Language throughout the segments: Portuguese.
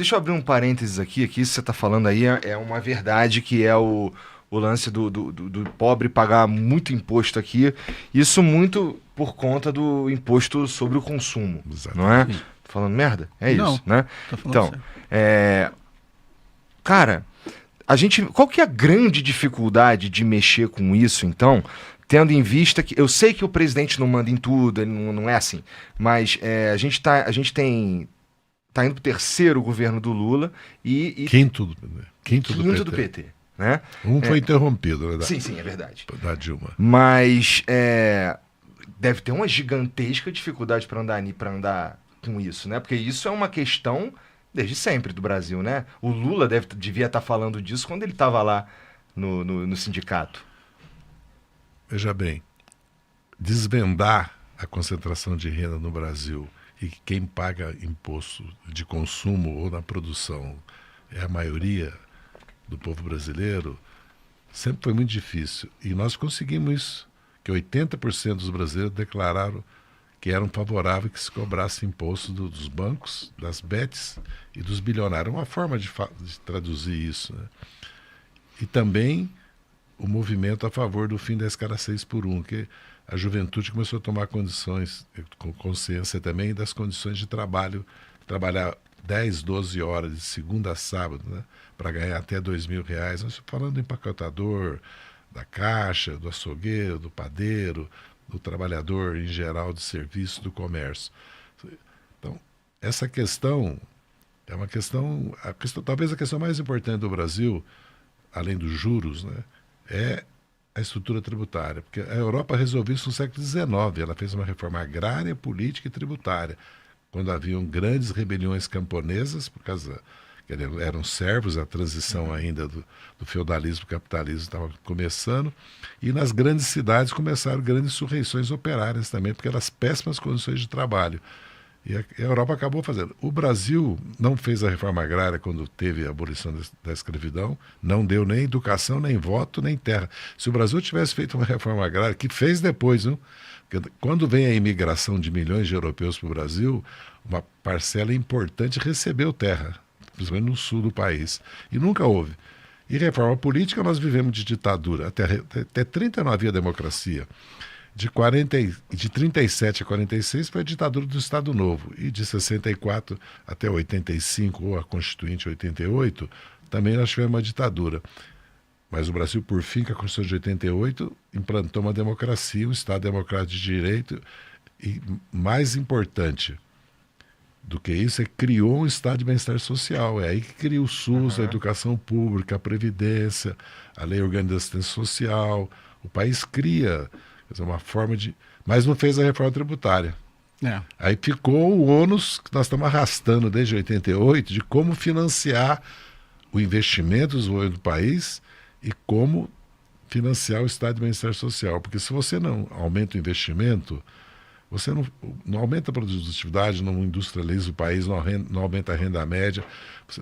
deixa eu abrir um parênteses aqui. Aqui você está falando aí é uma verdade que é o lance do pobre pagar muito imposto aqui. Isso muito por conta do imposto sobre o consumo, não é? Exatamente. Tô falando merda? É Não, isso, né? tá falando Então, sério. cara, qual que é a grande dificuldade de mexer com isso, então? Tendo em vista que eu sei que o presidente não manda em tudo, ele não é assim, mas tá indo pro terceiro governo do Lula e Quinto do PT, né? Um foi interrompido, né, Sim, é verdade. da Dilma. Mas deve ter uma gigantesca dificuldade para andar com isso, né? Porque isso é uma questão desde sempre do Brasil, né? O Lula devia estar falando disso quando ele estava lá no sindicato. Veja bem, desvendar a concentração de renda no Brasil e que quem paga imposto de consumo ou na produção é a maioria do povo brasileiro, sempre foi muito difícil. E nós conseguimos isso, que 80% dos brasileiros declararam que eram favoráveis que se cobrasse imposto dos bancos, das bets e dos bilionários. É uma forma de traduzir isso, né? E também o movimento a favor do fim da escala 6x1, que a juventude começou a tomar condições, com consciência também, das condições de trabalho, trabalhar 10, 12 horas de segunda a sábado, né, para ganhar até R$2.000. Nós estamos falando do empacotador, da caixa, do açougueiro, do padeiro, do trabalhador em geral de serviço, do comércio. Então, essa questão é uma questão, talvez a questão mais importante do Brasil, além dos juros, né, é a estrutura tributária, porque a Europa resolveu isso no século XIX, ela fez uma reforma agrária, política e tributária, quando haviam grandes rebeliões camponesas, por causa que eram servos, a transição ainda do feudalismo para o capitalismo estava começando, e nas grandes cidades começaram grandes insurreições operárias também, porque eram as péssimas condições de trabalho. E a Europa acabou fazendo. O Brasil não fez a reforma agrária quando teve a abolição da escravidão, não deu nem educação, nem voto, nem terra. Se o Brasil tivesse feito uma reforma agrária, que fez depois, não? Porque quando vem a imigração de milhões de europeus para o Brasil, uma parcela importante recebeu terra, principalmente no sul do país. E nunca houve. E reforma política, nós vivemos de ditadura. Até 30 não havia democracia. De 37 a 46 foi a ditadura do Estado Novo, e de 64 até 85, ou a Constituinte 88, também nós tivemos uma ditadura. Mas o Brasil, por fim, com a Constituição de 88, implantou uma democracia, um Estado democrático de direito, e mais importante do que isso, criou um Estado de bem-estar social. É aí que cria o SUS, a educação pública, a Previdência, a Lei Orgânica de Assistência Social. O país cria uma forma de... Mas não fez a reforma tributária. Aí ficou o ônus que nós estamos arrastando desde 88 de como financiar o investimento do país e como financiar o Estado de bem-estar social. Porque se você não aumenta o investimento, você não aumenta a produtividade, não industrializa o país, não aumenta a renda média.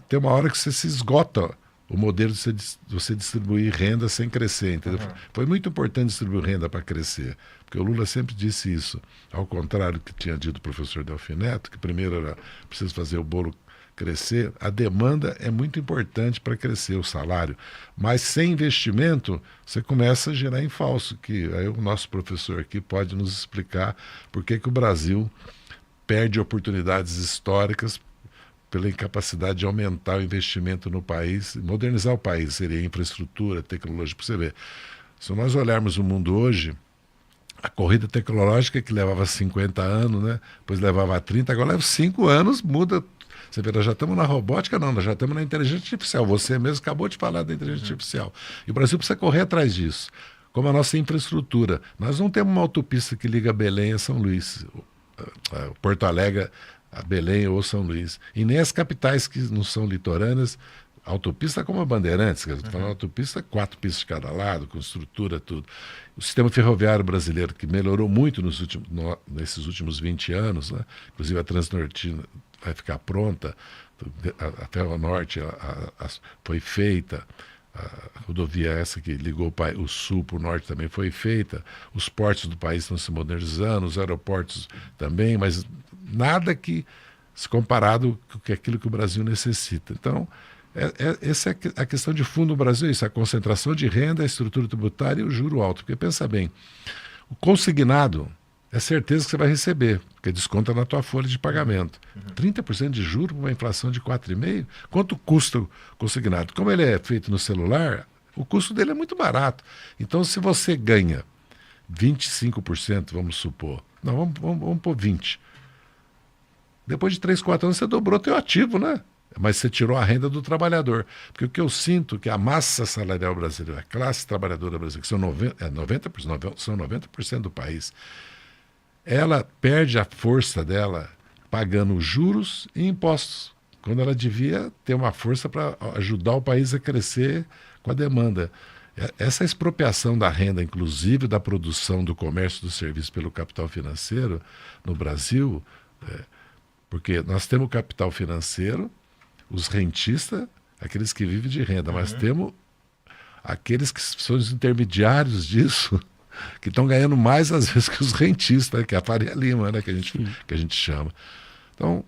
Tem uma hora que você se esgota o modelo de você distribuir renda sem crescer, entendeu? Foi muito importante distribuir renda para crescer, porque o Lula sempre disse isso, ao contrário do que tinha dito o professor Delfim Neto, que primeiro era preciso fazer o bolo crescer. A demanda é muito importante para crescer o salário, mas sem investimento você começa a girar em falso, que aí o nosso professor aqui pode nos explicar por que o Brasil perde oportunidades históricas pela incapacidade de aumentar o investimento no país, modernizar o país, seria infraestrutura, tecnologia, para você ver. Se nós olharmos o mundo hoje, a corrida tecnológica que levava 50 anos, né? Depois levava 30, agora leva 5 anos, muda. Você vê, nós já estamos na robótica, não, nós já estamos na inteligência artificial. Você mesmo acabou de falar da inteligência artificial. E o Brasil precisa correr atrás disso. Como a nossa infraestrutura. Nós não temos uma autopista que liga Belém a São Luís, Porto Alegre a Belém ou São Luís. E nem as capitais que não são litorâneas, autopista como a Bandeirantes, falando autopista, 4 pistas de cada lado, com estrutura, tudo. O sistema ferroviário brasileiro, que melhorou muito nesses últimos 20 anos, né? Inclusive a Transnortina vai ficar pronta, a Ferro Norte foi feita, a rodovia essa que ligou o sul para o norte também foi feita, os portos do país estão se modernizando, os aeroportos também, mas nada que se comparado com aquilo que o Brasil necessita. Então, essa é a questão de fundo no Brasil, isso, a concentração de renda, a estrutura tributária e o juro alto. Porque pensa bem, o consignado é certeza que você vai receber, porque desconta na tua folha de pagamento. 30% de juro para uma inflação de 4,5%, quanto custa o consignado? Como ele é feito no celular, o custo dele é muito barato. Então, se você ganha 25%, vamos supor, não, vamos pôr 20%. Depois de 3, 4 anos você dobrou teu ativo, né? Mas você tirou a renda do trabalhador. Porque o que eu sinto é que a massa salarial brasileira, a classe trabalhadora brasileira, que são 90% do país, ela perde a força dela pagando juros e impostos, quando ela devia ter uma força para ajudar o país a crescer com a demanda. Essa expropriação da renda, inclusive da produção, do comércio, do serviço pelo capital financeiro no Brasil, porque nós temos o capital financeiro, os rentistas, aqueles que vivem de renda, mas temos aqueles que são os intermediários disso, que estão ganhando mais às vezes que os rentistas, que é a Faria Lima, né, que a gente chama. Então,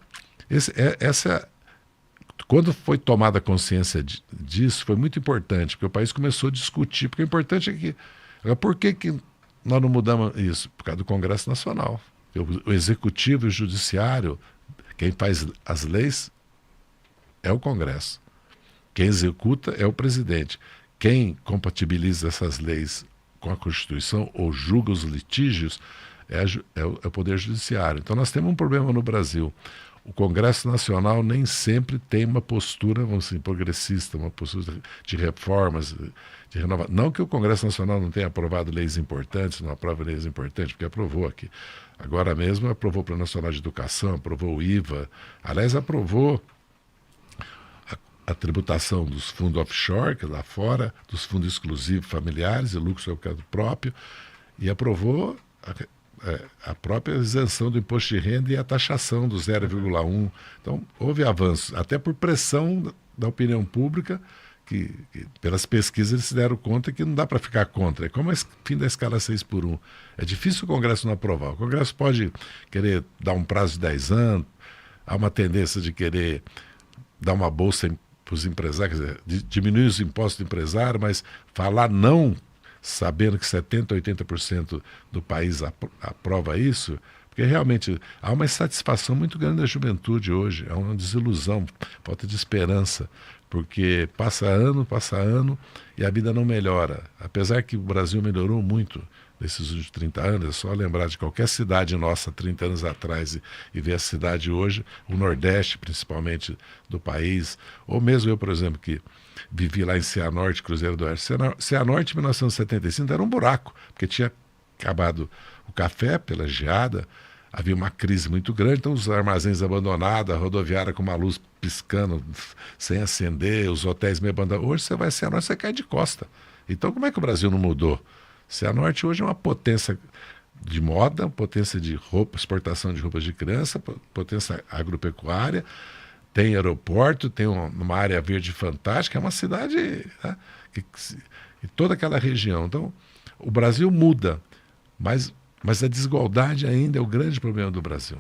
quando foi tomada a consciência disso, foi muito importante, porque o país começou a discutir, porque o importante é que, por que nós não mudamos isso? Por causa do Congresso Nacional. O Executivo e o Judiciário, quem faz as leis é o Congresso. Quem executa é o presidente. Quem compatibiliza essas leis com a Constituição ou julga os litígios é o Poder Judiciário. Então nós temos um problema no Brasil. O Congresso Nacional nem sempre tem uma postura, vamos dizer, progressista, uma postura de reformas, de renovação. Não que o Congresso Nacional não tenha aprovado leis importantes, não aprova leis importantes, porque aprovou aqui. Agora mesmo aprovou o Plano Nacional de Educação, aprovou o IVA, aliás, aprovou a tributação dos fundos offshore, que é lá fora, dos fundos exclusivos familiares e lucro sobre o caso próprio, e aprovou a própria isenção do imposto de renda e a taxação do 0,1%. Então, houve avanços, até por pressão da opinião pública, que pelas pesquisas eles se deram conta que não dá para ficar contra. É como o fim da escala 6x1. É difícil o Congresso não aprovar. O Congresso pode querer dar um prazo de 10 anos, há uma tendência de querer dar uma bolsa para os empresários, quer dizer, diminuir os impostos do empresário, mas falar não, sabendo que 70%, 80% do país aprova isso, porque realmente há uma insatisfação muito grande da juventude hoje, há uma desilusão, falta de esperança, porque passa ano e a vida não melhora. Apesar que o Brasil melhorou muito nesses últimos 30 anos, é só lembrar de qualquer cidade nossa 30 anos atrás e ver a cidade hoje, o Nordeste principalmente do país, ou mesmo eu, por exemplo, que vivi lá em Cianorte, Cruzeiro do Oeste. Cianorte, em 1975, era um buraco, porque tinha acabado o café pela geada, havia uma crise muito grande, então os armazéns abandonados, a rodoviária com uma luz piscando sem acender, os hotéis meio abandonados. Hoje você vai a Cianorte, você cai de costa. Então como é que o Brasil não mudou? Cianorte hoje é uma potência de moda, potência de roupa, exportação de roupas de criança, potência agropecuária, tem aeroporto, tem uma área verde fantástica, é uma cidade, né, e toda aquela região. Então, o Brasil muda, mas a desigualdade ainda é o grande problema do Brasil.